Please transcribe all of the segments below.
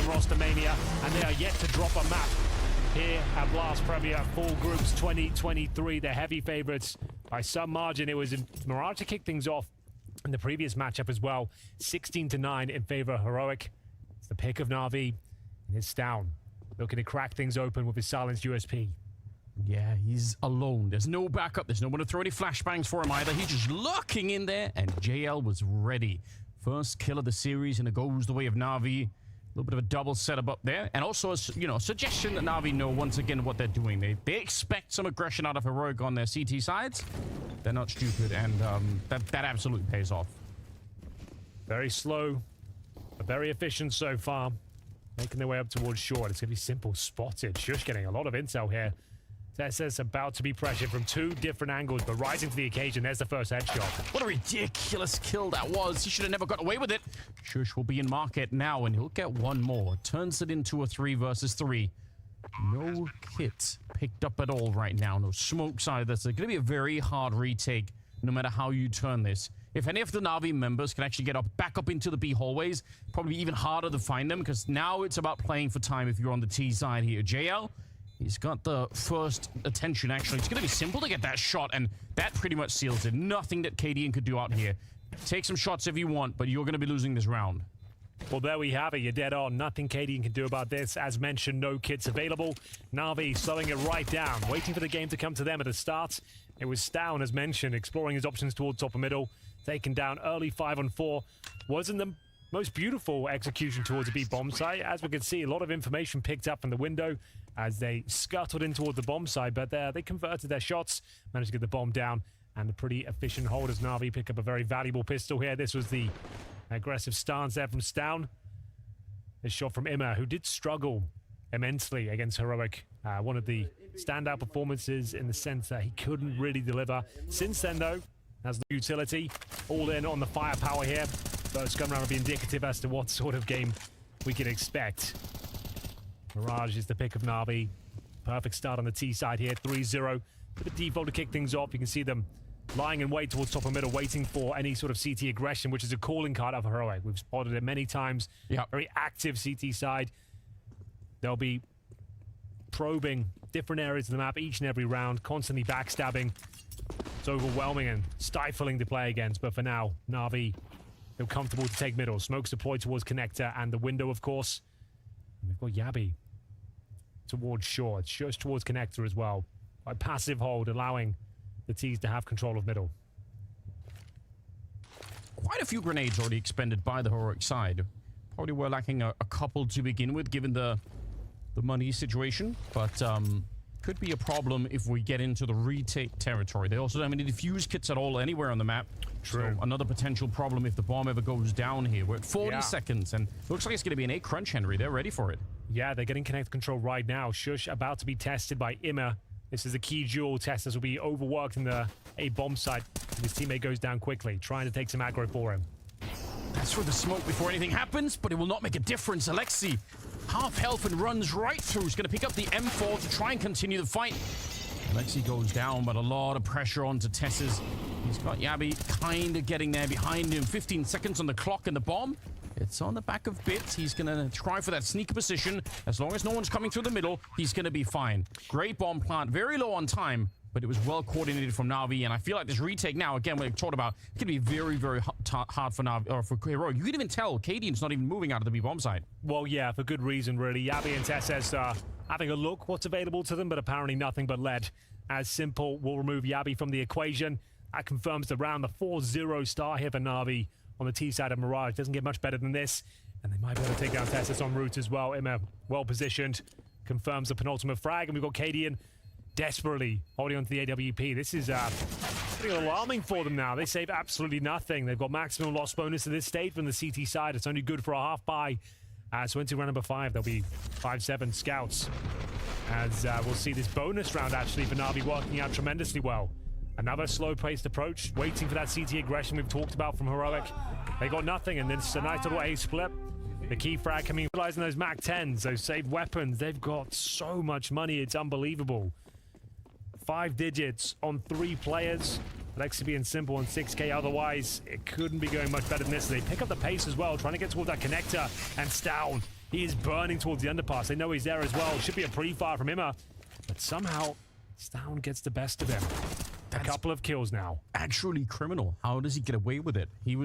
Premium Roster Mania, and they are yet to drop a map here at Blast Premier Full Groups 2023. They're heavy favorites by some margin. It was Mirage to kick things off in the previous matchup as well. 16-9 in favor of Heroic. It's the pick of NAVI, and it's down. Looking to crack things open with his silenced USP. Yeah, he's alone. There's no backup. There's no one to throw any flashbangs for him either. He's just lurking in there, and JL was ready. First kill of the series, and it goes the way of NAVI. A little bit of a double setup up there. And also, a suggestion that NAVI know once again what they're doing. They expect some aggression out of Heroic on their CT sides. They're not stupid, and that absolutely pays off. Very slow, but very efficient so far. Making their way up towards short. It's going to be simple spotted. Shush getting a lot of intel here. TSS about to be pressured from two different angles, but rising to the occasion. There's the first headshot. What a ridiculous kill that was. He should have never got away with it. Shush will be in market now, and he'll get one more. Turns it into a 3 versus 3. No kit picked up at all right now. No smokes either. So it's going to be a very hard retake, no matter how you turn this. If any of the NAVI members can actually get back up into the B hallways, probably even harder to find them, because now it's about playing for time if you're on the T side here. JL, he's got the first attention, actually. It's going to be simple to get that shot, and that pretty much seals it. Nothing that KDN could do out here. Take some shots if you want, but you're going to be losing this round. Well, there we have it. You're dead on. Nothing KDN can do about this. As mentioned, no kits available. NAVI slowing it right down, waiting for the game to come to them at the start. It was Stown, as mentioned, exploring his options towards top and middle. Taken down early 5-on-4. Wasn't the most beautiful execution towards a B bomb site. As we can see, a lot of information picked up from the window as they scuttled in towards the bomb site, but they converted their shots, managed to get the bomb down, and a pretty efficient hold as NAVI pick up a very valuable pistol here. This was the aggressive stance there from Stown. This shot from Immer, who did struggle immensely against Heroic. One of the standout performances in the sense that he couldn't really deliver. Since then, though, has the utility. All in on the firepower here. First gun round will be indicative as to what sort of game we can expect. Mirage is the pick of NAVI. Perfect start on the T side here, 3-0. With the default to kick things off, you can see them lying in wait towards top and middle, waiting for any sort of CT aggression, which is a calling card of Heroic. We've spotted it many times. Yep. Very active CT side. They'll be probing different areas of the map each and every round, constantly backstabbing. It's overwhelming and stifling to play against, but for now, NAVI feel comfortable to take middle. Smokes deployed towards connector and the window, of course. And we've got Yabi towards short. Just towards connector as well. By passive hold, allowing the T's to have control of middle. Quite a few grenades already expended by the Heroic side. Probably were lacking a couple to begin with, given the money situation, but could be a problem if we get into the retake territory. They also don't have any defuse kits at all anywhere on the map. True. So another potential problem if the bomb ever goes down here. We're at 40 seconds, and looks like it's going to be an 8 crunch, Henry. They're ready for it. Yeah, they're getting connect control right now. Shush about to be tested by Immer. This is a key duel test. This will be overworked in the A bomb site. His teammate goes down quickly, trying to take some aggro for him. That's for the smoke before anything happens, but it will not make a difference. Alexi, half health and runs right through. He's going to pick up the M4 to try and continue the fight. Alexi goes down, but a lot of pressure onto Tess's. He's got Yabi kind of getting there behind him. 15 seconds on the clock and the bomb. It's on the back of Bits. He's going to try for that sneaker position. As long as no one's coming through the middle, he's going to be fine. Great bomb plant. Very low on time, but it was well coordinated from NAVI. And I feel like this retake now, again, we talked about, it can be very, very hard for NAVI, or for Heroic. You can even tell KDN's not even moving out of the B bomb side. Well, yeah, for good reason, really. Yabi and TSS are having a look what's available to them, but apparently nothing but lead. As simple, we'll remove Yabi from the equation. That confirms the round. The 4-0 star here for NAVI on the T side of Mirage. Doesn't get much better than this. And they might be able to take down TSS en route as well. Immer well positioned. Confirms the penultimate frag. And we've got KDN desperately holding on to the AWP. This is pretty alarming for them now. They save absolutely nothing. They've got maximum loss bonus at this stage from the CT side. It's only good for a half buy. So into round number 5, there'll be 5-7 scouts. As we'll see this bonus round actually for NAVI working out tremendously well. Another slow-paced approach, waiting for that CT aggression we've talked about from Heroic. They got nothing, and then it's a nice little A split. The key frag coming, utilizing those MAC-10s, those saved weapons. They've got so much money, it's unbelievable. 5 digits on 3 players. Alexi being simple on 6K, otherwise it couldn't be going much better than this. They pick up the pace as well, trying to get towards that connector, and Stown He is burning towards the underpass. They know he's there as well. Should be a pre-fire from Imma. But somehow, Stown gets the best of him. A couple of kills now. Actually criminal. How does he get away with it? He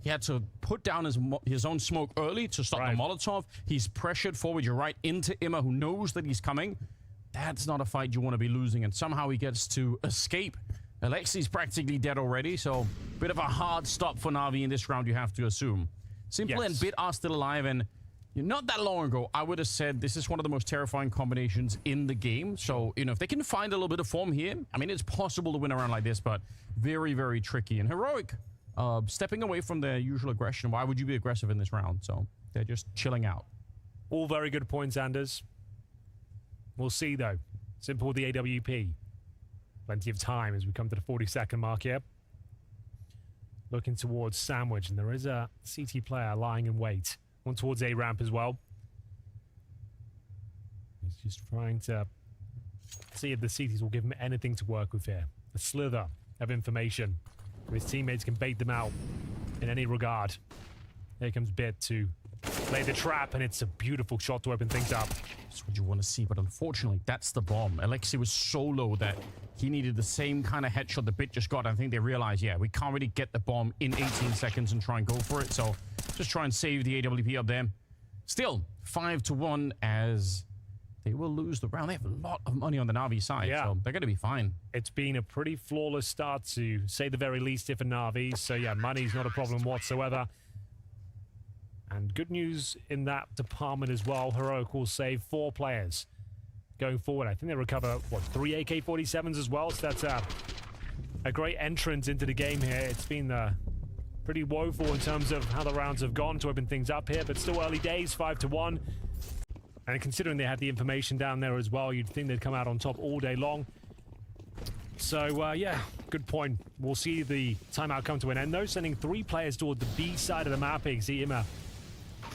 had to put down his own smoke early to stop the Molotov. He's pressured forward. You're right into Imma, who knows that he's coming. That's not a fight you want to be losing. And somehow he gets to escape. Alexi's practically dead already, so bit of a hard stop for Na'Vi in this round, you have to assume. Simple and Bit are still alive, and not that long ago, I would have said this is one of the most terrifying combinations in the game. So, if they can find a little bit of form here, I mean, it's possible to win around like this, but very, very tricky. And Heroic, stepping away from their usual aggression. Why would you be aggressive in this round? So, they're just chilling out. All very good points, Anders. We'll see, though. Simple with the AWP. Plenty of time as we come to the 40-second mark here. Looking towards Sandwich, and there is a CT player lying in wait. One towards A-ramp as well. He's just trying to see if the CTs will give him anything to work with here. A slither of information. His teammates can bait them out in any regard. Here comes Bit to lay the trap, and it's a beautiful shot to open things up. That's what you want to see, but unfortunately, that's the bomb. Alexi was so low that he needed the same kind of headshot the Bit just got. I think they realized, yeah, we can't really get the bomb in 18 seconds and try and go for it. So just try and save the AWP up there. Still, 5-1 as they will lose the round. They have a lot of money on the Na'Vi side, so they're going to be fine. It's been a pretty flawless start, to say the very least, here for Na'Vi. So yeah, money's not a problem whatsoever. And good news in that department as well. Heroic will save 4 players going forward. I think they recover, what, 3 AK-47s as well? So that's a great entrance into the game here. It's been pretty woeful in terms of how the rounds have gone to open things up here, but still early days, 5-1. And considering they had the information down there as well, you'd think they'd come out on top all day long. So, yeah, good point. We'll see the timeout come to an end, though, sending 3 players toward the B side of the map. You can see Imma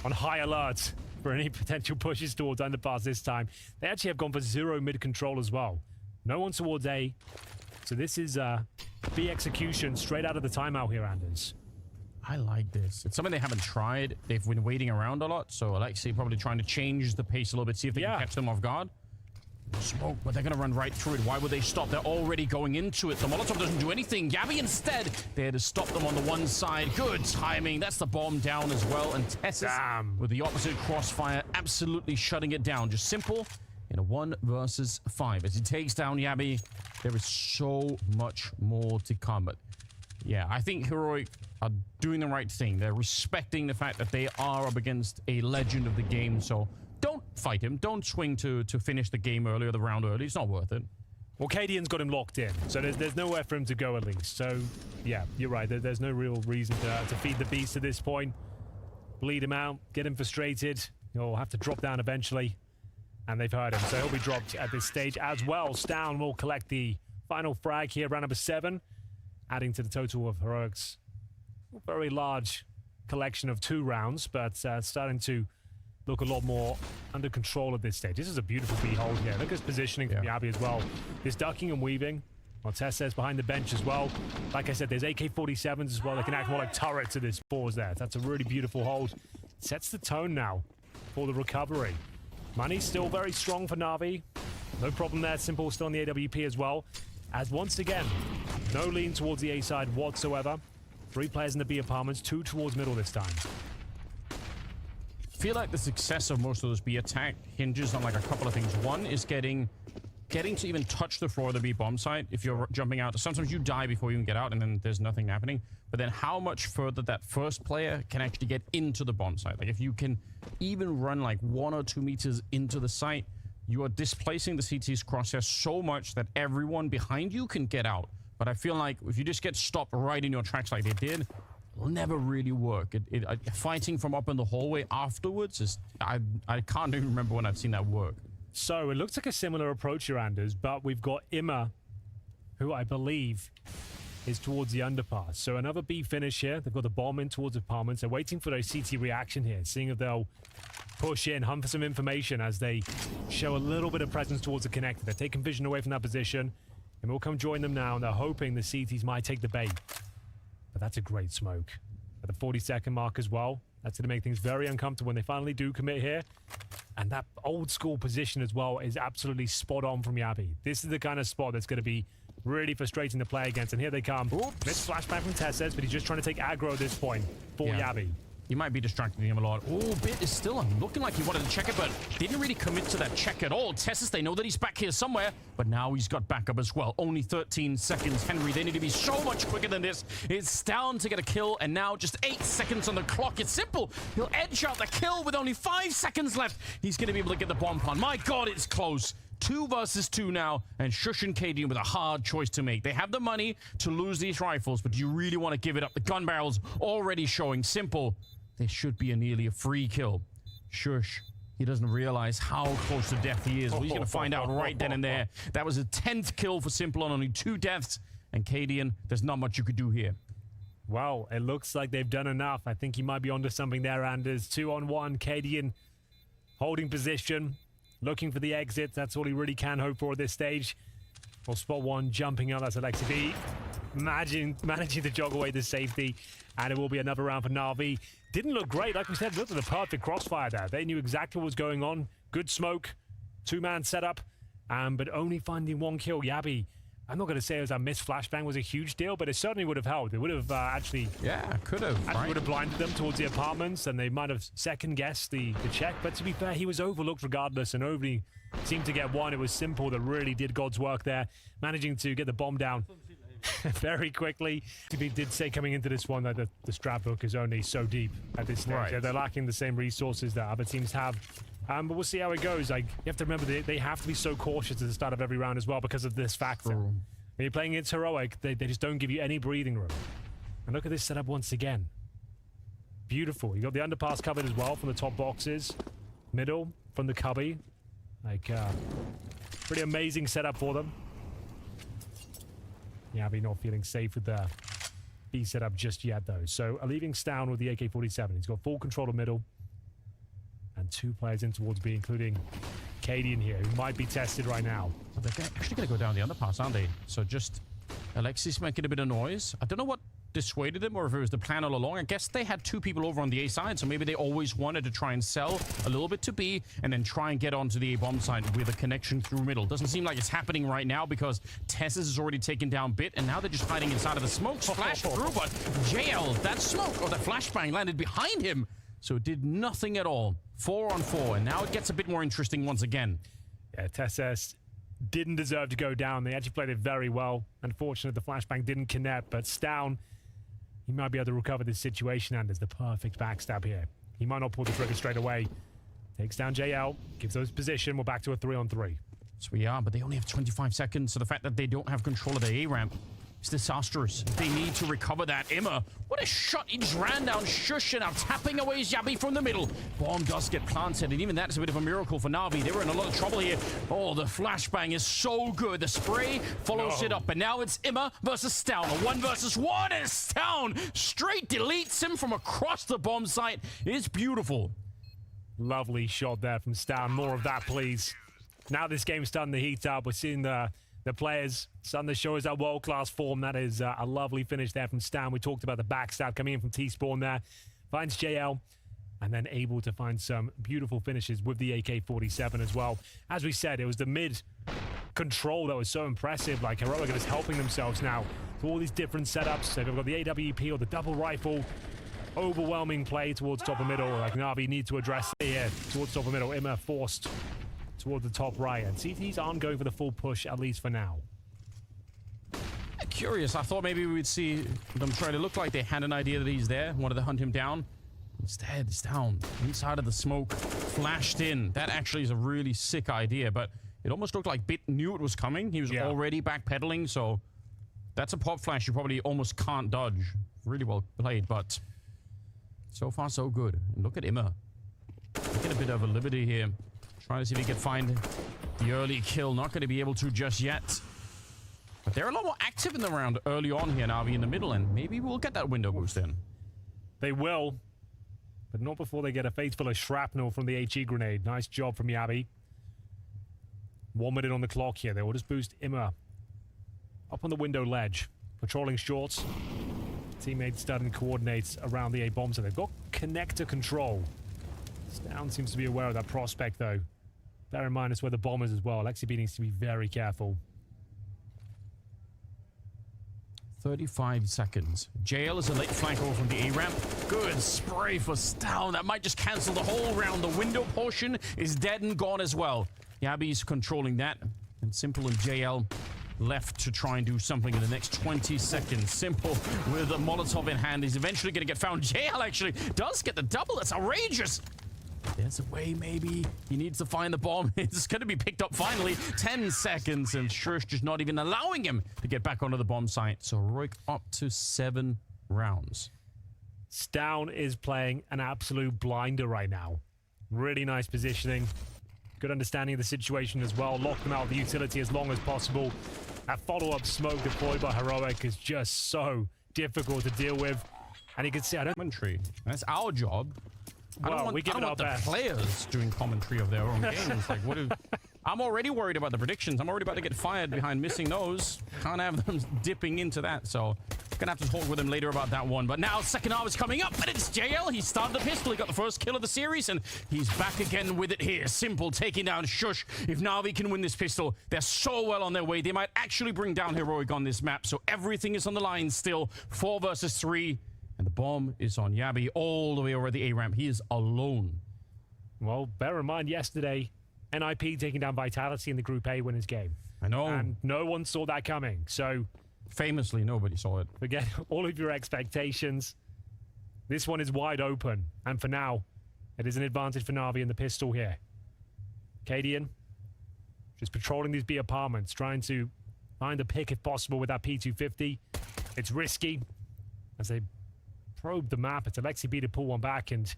on high alert for any potential pushes towards underpass this time. They actually have gone for 0 mid-control as well. No one towards A. So this is B execution straight out of the timeout here, Anders. I like this. It's something they haven't tried. They've been waiting around a lot, so Alexi probably trying to change the pace a little bit, see if they can catch them off guard. Smoke, but they're going to run right through it. Why would they stop? They're already going into it. The Molotov doesn't do anything. Gabby instead there to stop them on the one side. Good timing. That's the bomb down as well. And Tessis with the opposite crossfire, absolutely shutting it down. Just simple in a 1 versus 5. As he takes down Yabi, there is so much more to come. But yeah, I think Heroic are doing the right thing. They're respecting the fact that they are up against a legend of the game. So don't fight him. Don't swing to finish the game early or the round early. It's not worth it. Well, Cadian's got him locked in, so there's nowhere for him to go at least. So, yeah, you're right. There's no real reason to feed the beast at this point. Bleed him out, get him frustrated. He'll have to drop down eventually, and they've heard him, so he'll be dropped at this stage as well. Stown will collect the final frag here, round number 7, adding to the total of Heroic's very large collection of 2 rounds, but starting to look a lot more under control at this stage. This is a beautiful B hold here. Look at his positioning from Yabi as well. This ducking and weaving. Montez says behind the bench as well. Like I said, there's AK-47s as well. They can act more like turrets at this pause there. That's a really beautiful hold. Sets the tone now for the recovery. Money's still very strong for Na'Vi. No problem there. Simple still on the AWP as well. As once again, no lean towards the A side whatsoever. 3 players in the B apartments, 2 towards middle this time. I feel like the success of most of those B attack hinges on like a couple of things. One is getting to even touch the floor of the B bomb site. If you're jumping out, sometimes you die before you even get out and then there's nothing happening. But then how much further that first player can actually get into the bomb site. Like if you can even run like 1 or 2 meters into the site, you are displacing the CT's crosshair so much that everyone behind you can get out. But I feel like if you just get stopped right in your tracks like they did, will never really work. Fighting from up in the hallway afterwards is... I can't even remember when I've seen that work. So it looks like a similar approach here, Anders, but we've got Imma, who I believe is towards the underpass. So another B finish here. They've got the bomb in towards apartments. They're waiting for their CT reaction here, seeing if they'll push in, hunt for some information as they show a little bit of presence towards the connector. They're taking vision away from that position, and we'll come join them now, and they're hoping the CTs might take the bait. But that's a great smoke. At the 40-second mark as well, That's going to make things very uncomfortable when they finally do commit here. And that old school position as well is absolutely spot on from NAVI. This is the kind of spot that's going to be really frustrating to play against. And here they come. Missed flashback from Tesses, but he's just trying to take aggro at this point for NAVI. You might be distracting him a lot. Oh, Bit is still looking like he wanted to check it, but didn't really commit to that check at all. Tessus, they know that he's back here somewhere, but now he's got backup as well. Only 13 seconds. Henry, they need to be so much quicker than this. It's down to get a kill, and now just 8 seconds on the clock. It's simple. He'll edge out the kill with only 5 seconds left. He's going to be able to get the bomb pun. My God, it's close. 2 versus 2 now, and Shush and Cadian with a hard choice to make. They have the money to lose these rifles, but do you really want to give it up? The gun barrel's already showing. Simple. There should be nearly a free kill. Shush, he doesn't realize how close to death he is. Well, he's going to find out right then and there. That was a 10th kill for Simple on only 2 deaths. And Cadian, there's not much you could do here. Well, it looks like they've done enough. I think he might be onto something there, Anders. 2-on-1, Cadian holding position, looking for the exit. That's all he really can hope for at this stage. Well, spot one jumping up. That's Alexi B. Managing to jog away the safety. And it will be another round for NAVI. Didn't look great. Like we said, looked at the perfect crossfire there. They knew exactly what was going on. Good smoke. 2-man setup. But only finding 1 kill. NAVI, I'm not going to say it was a missed flashbang was a huge deal, but it certainly would have helped. It would have actually... Yeah, could have. Right? Would have blinded them towards the apartments, and they might have second-guessed the check. But to be fair, he was overlooked regardless, and nobody seemed to get one. It was Simple that really did God's work there, managing to get the bomb down very quickly. He did say coming into this one that the strap hook is only so deep at this stage. Right. They're lacking the same resources that other teams have. But we'll see how it goes. Like, you have to remember they have to be so cautious at the start of every round as well because of this factor. True. When you're playing against Heroic, they just don't give you any breathing room. And look at this setup once again. Beautiful. You got the underpass covered as well from the top boxes. Middle from the cubby. Like, pretty amazing setup for them. NAVI not feeling safe with the B setup just yet, though. So, leaving Stown with the AK-47. He's got full control of middle. And 2 players in towards B, including Cadian here, who might be tested right now. Well, they're actually going to go down the underpass, aren't they? So just Alexis making a bit of noise. I don't know what dissuaded them or if it was the plan all along. I guess they had 2 people over on the A side, so maybe they always wanted to try and sell a little bit to B and then try and get onto the A bomb side with a connection through middle. Doesn't seem like it's happening right now because Tessus has already taken down Bit, and now they're just hiding inside of the smoke. Flash through, but JL, that smoke or the flashbang landed behind him. So it did nothing at all. 4-on-4, and now it gets a bit more interesting once again. Yeah, Tessus didn't deserve to go down. They actually played it very well. Unfortunately, the flashbang didn't connect, but Stown, he might be able to recover this situation, and there's the perfect backstab here. He might not pull the trigger straight away. Takes down JL, gives those position. We're back to a 3-on-3. So we are, but they only have 25 seconds, so the fact that they don't have control of the A ramp is disastrous. They need to recover that. Imma, what a shot. He just ran down Shush and now tapping away Yabi from the middle. Bomb does get planted, and even that is a bit of a miracle for NAVI. They were in a lot of trouble here. Oh, the flashbang is so good. The spray follows it up, and now it's Imma versus Stown. A 1 versus 1, and Stown straight deletes him from across the bomb site. It's beautiful. Lovely shot there from Stown. More of that, please. Now this game's starting to heat up. We're seeing the players starting to show us that world-class form. That is a lovely finish there from Stan. We talked about the backstab coming in from T-Spawn there. Finds JL, and then able to find some beautiful finishes with the AK-47 as well. As we said, it was the mid control that was so impressive. Like, Heroic are just helping themselves now to all these different setups. So they've got the AWP or the double rifle. Overwhelming play towards top of middle. Like, NAVI need to address here towards top of middle. Imma forced towards the top right, and CTs aren't going for the full push, at least for now. Curious. I thought maybe we would see them try to look like they had an idea that he's there, wanted to hunt him down. Instead, he's down inside of the smoke, flashed in. That actually is a really sick idea, but it almost looked like Bit knew it was coming. He was already backpedaling, so that's a pop flash you probably almost can't dodge. Really well played, but so far so good. And look at Imma. Taking a bit of a liberty here. Trying to see if he can find the early kill. Not going to be able to just yet. But they're a lot more active in the round early on here, NAVI in the middle, and maybe we'll get that window boost in. They will, but not before they get a face full of shrapnel from the HE grenade. Nice job from NAVI. 1 minute on the clock here. They will just boost Imma up on the window ledge. Patrolling shorts. Teammates starting coordinates around the A bomb, so they've got connector control. Down seems to be aware of that prospect, though. Bear in mind it's where the bomb is as well. LXCB needs to be very careful. 35 seconds. JL is a late flank over from the A ramp. Good spray for Stown. That might just cancel the whole round. The window portion is dead and gone as well. Yabi's controlling that. And Simple and JL left to try and do something in the next 20 seconds. Simple with a Molotov in hand. He's eventually going to get found. JL actually does get the double. That's outrageous. There's a way, maybe. He needs to find the bomb. It's going to be picked up finally. 10 seconds, and Shush just not even allowing him to get back onto the bomb site. So Roik up to 7 rounds. Stown is playing an absolute blinder right now. Really nice positioning. Good understanding of the situation as well. Lock them out of the utility as long as possible. That follow-up smoke deployed by Heroic is just so difficult to deal with. And you can see, I don't... Commentary. That's our job. Well, we give it our the best. Players doing commentary of their own games. Like, what do... I'm already worried about the predictions. I'm already about to get fired behind missing those. Can't have them dipping into that, so gonna have to talk with him later about that one. But now second half is coming up, and it's JL. He started the pistol. He got the first kill of the series, and he's back again with it here. Simple taking down Shush. If NAVI can win this pistol, they're so well on their way. They might actually bring down Heroic on this map, so everything is on the line still. 4 versus 3. And the bomb is on Yabi all the way over the A ramp. He is alone. Well, bear in mind yesterday, NIP taking down Vitality in the Group A winners game. I know. And no one saw that coming. So famously, nobody saw it. Forget all of your expectations. This one is wide open. And for now, it is an advantage for Navi in the pistol here. Cadian just patrolling these B apartments, trying to find a pick if possible with that P250. It's risky as they probe the map. It's LXCB to pull one back, and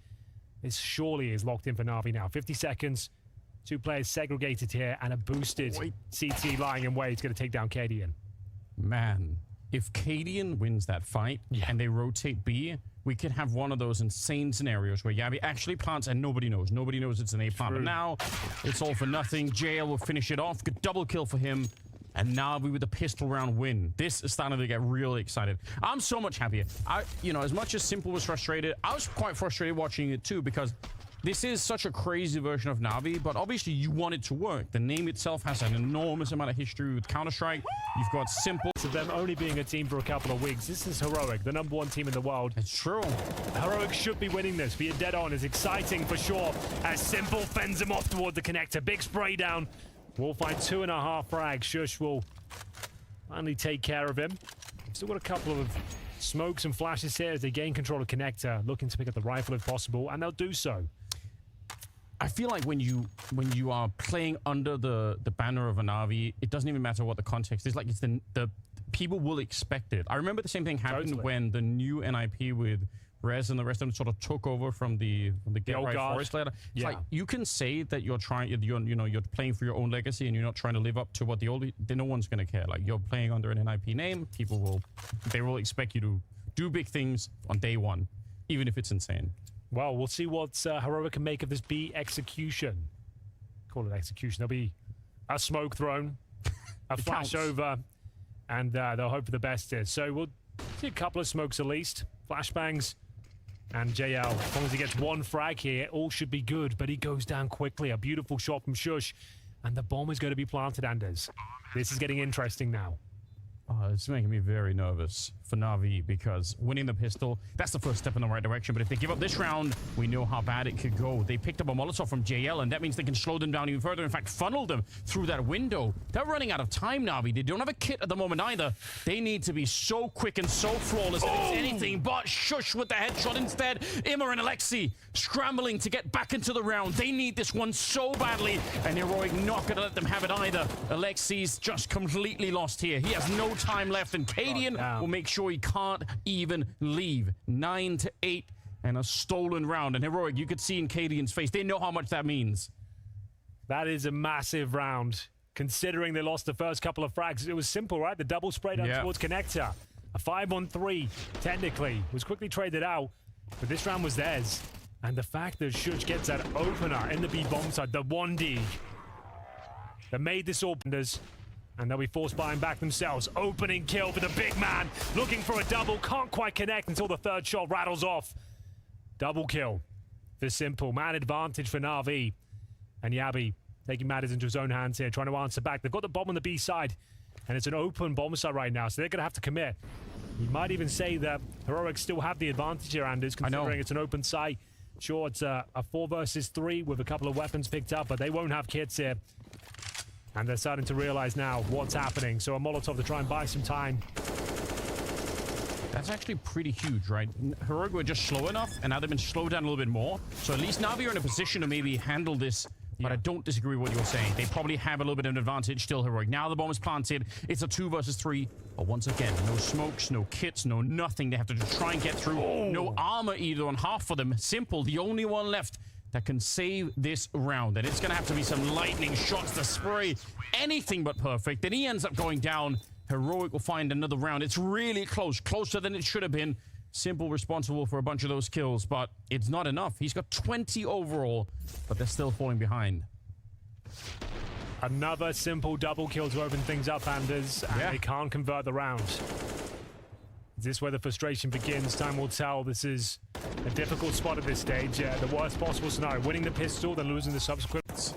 this surely is locked in for Navi now. 50 seconds. 2 players segregated here, and a boosted CT lying in wait is going to take down Cadian. Man, if Cadian wins that fight and they rotate B, we could have one of those insane scenarios where Yabi actually plants and nobody knows. Nobody knows it's an A plant. But now it's all for nothing. JL will finish it off. Good double kill for him. And Navi with a pistol round win. This is starting to get really excited. I'm so much happier. You know, as much as Simple was frustrated, I was quite frustrated watching it too, because this is such a crazy version of Navi, but obviously you want it to work. The name itself has an enormous amount of history with Counter-Strike. You've got Simple. So them only being a team for a couple of weeks. This is Heroic, the #1 team in the world. It's true. Heroic should be winning this. Being dead on is exciting for sure, as Simple fends him off toward the connector. Big spray down. We'll find 2.5 frags. Shush will finally take care of him. Still got a couple of smokes and flashes here as they gain control of connector, looking to pick up the rifle if possible, and they'll do so. I feel like when you are playing under the banner of a Navi, it doesn't even matter what the context is. Like, it's the people will expect it. I remember the same thing happened when the new NIP with Rez and the rest of them sort of took over from the Get Right Forest layer. It's like, you can say that you're playing for your own legacy and you're not trying to live up to what the old. No one's gonna care. Like, you're playing under an NIP name. People will expect you to do big things on day one, even if it's insane. Well, we'll see what Heroic can make of this B execution. Call it execution. There'll be a smoke thrown, a flash over, and they'll hope for the best here. So we'll see a couple of smokes at least. Flashbangs. And JL, as long as he gets 1 frag here, all should be good, but he goes down quickly. A beautiful shot from Shush, and the bomb is going to be planted, Anders. This is getting interesting now. It's making me very nervous for Navi, because winning the pistol, that's the first step in the right direction. But if they give up this round, we know how bad it could go. They picked up a Molotov from JL, and that means they can slow them down even further. In fact, funnel them through that window. They're running out of time, Navi. They don't have a kit at the moment either. They need to be so quick and so flawless that it's anything but. Shush with the headshot instead. Imma and Alexi scrambling to get back into the round. They need this one so badly, and Heroic not going to let them have it either. Alexi's just completely lost here. He has no time left, and Cadian will make sure he can't even leave. 9-8 and a stolen round. And Heroic, you could see in Cadian's face, they know how much that means. That is a massive round, considering they lost the first couple of frags. It was simple, right? The double spray down towards connector. A 5-on-3, technically, was quickly traded out, but this round was theirs. And the fact that Shush gets that opener in the B bomb side, the 1D, that made this all. And they'll be forced buying back themselves. Opening kill for the big man. Looking for a double. Can't quite connect until the third shot rattles off. Double kill for Simple. Man advantage for NAVI. And Yabi taking matters into his own hands here, trying to answer back. They've got the bomb on the B side, and it's an open bomb site right now, so they're going to have to commit. You might even say that Heroic still have the advantage here, Anders, considering it's an open site. Sure, it's a 4 versus 3 with a couple of weapons picked up, but they won't have kits here. And they're starting to realize now what's happening. So a Molotov to try and buy some time. That's actually pretty huge, right? Heroic were just slow enough, and now they've been slowed down a little bit more. So at least NAVI are in a position to maybe handle this. But I don't disagree with what you're saying. They probably have a little bit of an advantage still, Heroic. Now the bomb is planted. It's a 2 versus 3. But once again, no smokes, no kits, no nothing. They have to just try and get through. No armor either on half of them. Simple, the only one left that can save this round. And it's going to have to be some lightning shots to spray. Anything but perfect. Then he ends up going down. Heroic will find another round. It's really close. Closer than it should have been. Simple responsible for a bunch of those kills, but it's not enough. He's got 20 overall, but they're still falling behind. Another Simple double kill to open things up, Anders, and they can't convert the round. Is this where the frustration begins? Time will tell. This is a difficult spot at this stage. The worst possible scenario. Winning the pistol, then losing the subsequent.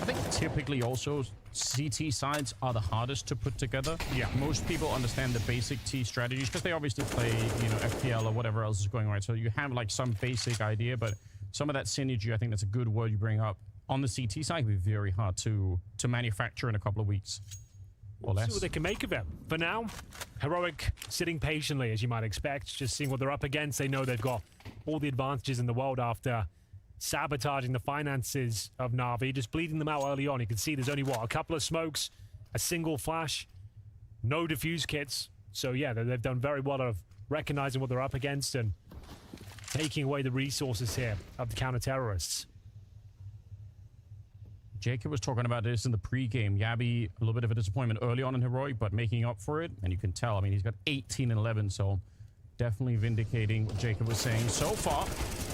I think typically also CT sides are the hardest to put together. Yeah. Most people understand the basic T strategies because they obviously play, you know, FPL or whatever else is going on, right? So you have like some basic idea, but some of that synergy, I think that's a good word you bring up. On the CT side, can be very hard to manufacture in a couple of weeks. Or less. See what they can make of it. For now, Heroic sitting patiently, as you might expect, just seeing what they're up against. They know they've got all the advantages in the world after sabotaging the finances of NAVI, just bleeding them out early on. You can see there's only, what, a couple of smokes, a single flash, no defuse kits. So yeah, they've done very well of recognizing what they're up against and taking away the resources here of the counter-terrorists. Jacob was talking about this in the pre-game. Yabi, a little bit of a disappointment early on in Heroic, but making up for it. And you can tell, I mean, he's got 18 and 11, so definitely vindicating what Jacob was saying so far.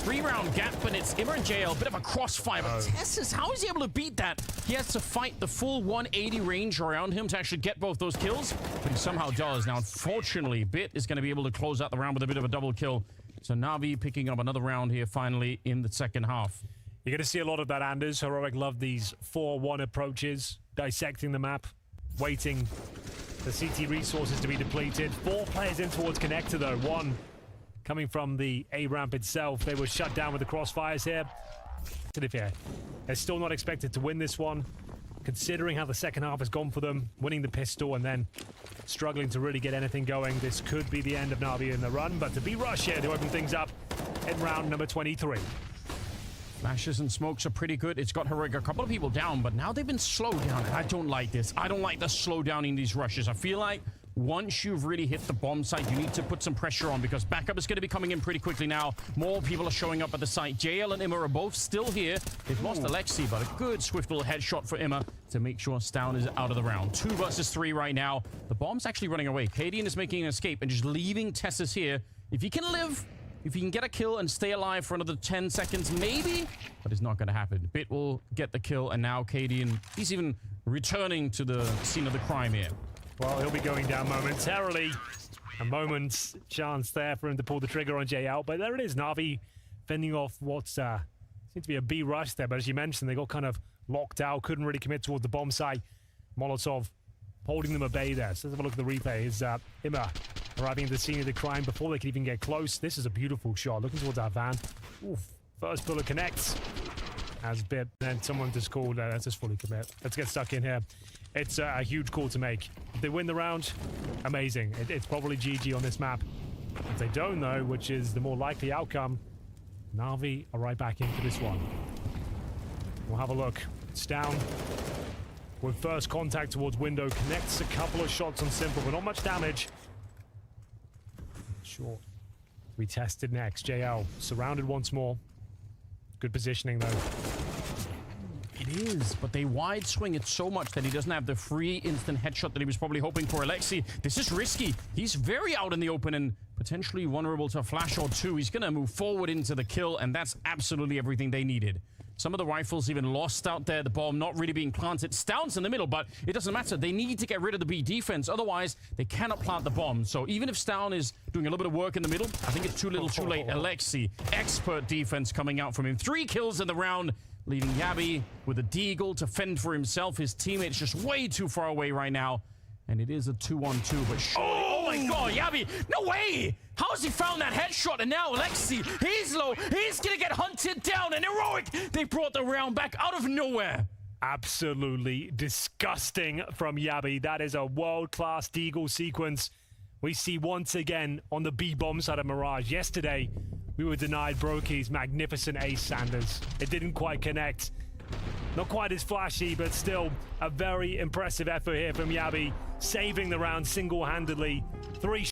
3-round gap, but it's Immer and JL, bit of a crossfire. But Tessus, how is he able to beat that? He has to fight the full 180 range around him to actually get both those kills, but he somehow does. Now, unfortunately, Bit is going to be able to close out the round with a bit of a double kill. So NAVI picking up another round here finally in the second half. You're going to see a lot of that, Anders. Heroic love these 4-1 approaches, dissecting the map, waiting for CT resources to be depleted. 4 players in towards connector, though. 1 coming from the A ramp itself. They were shut down with the crossfires here. They're still not expected to win this one, considering how the second half has gone for them, winning the pistol and then struggling to really get anything going. This could be the end of NAVI in the run, but to be Rush here to open things up in round number 23. Flashes and smokes are pretty good. It's got Heroic a couple of people down, but now they've been slowed down. And I don't like this. I don't like the slow down in these rushes. I feel like once you've really hit the bomb site, you need to put some pressure on because backup is going to be coming in pretty quickly now. More people are showing up at the site. JL and Immer are both still here. They've lost Alexi, but a good swift little headshot for Immer to make sure Stown is out of the round. 2 versus 3 right now. The bomb's actually running away. Cadian is making an escape and just leaving Tessus here. If he can live, if he can get a kill and stay alive for another 10 seconds, maybe, but it's not going to happen. Bit will get the kill, and now Cadian, he's even returning to the scene of the crime here. Well, he'll be going down momentarily. A moment's chance there for him to pull the trigger on Jay out, but there it is. NAVI fending off what seems to be a B rush there, but as you mentioned, they got kind of locked out, couldn't really commit towards the bomb site. Molotov holding them at bay there. So let's have a look at the replay. Is Immer arriving at the scene of the crime before they can even get close. This is a beautiful shot. Looking towards our van. Oof. First bullet connects. As Bit, then someone just called, let's just fully commit. Let's get stuck in here. It's a huge call to make. If they win the round, amazing. It's probably GG on this map. If they don't, though, which is the more likely outcome, NAVI are right back into this one. We'll have a look. It's down. With first contact towards window, connects a couple of shots on Simple, but not much damage. Short. We tested next. JL surrounded once more. Good positioning, though. It is, but they wide swing it so much that he doesn't have the free instant headshot that he was probably hoping for. Alexi, this is risky. He's very out in the open and potentially vulnerable to a flash or two. He's going to move forward into the kill, and that's absolutely everything they needed. Some of the rifles even lost out there. The bomb not really being planted. Stoun's in the middle, but it doesn't matter. They need to get rid of the B defense. Otherwise, they cannot plant the bomb. So even if Stoun is doing a little bit of work in the middle, I think it's too little too late. Alexi, expert defense coming out from him. 3 kills in the round, leaving Yabi with a deagle to fend for himself. His teammate's just way too far away right now. And it is a 2-on-2, but surely... Oh my god, Yabi! No way! How has he found that headshot? And now Alexi, he's low. He's gonna get hunted down. And Heroic, they brought the round back out of nowhere. Absolutely disgusting from Yabi. That is a world-class deagle sequence we see once again on the B-bomb side of Mirage. Yesterday, we were denied Brokey's magnificent ace, Sanders. It didn't quite connect. Not quite as flashy, but still a very impressive effort here from Yabi, saving the round single-handedly. 3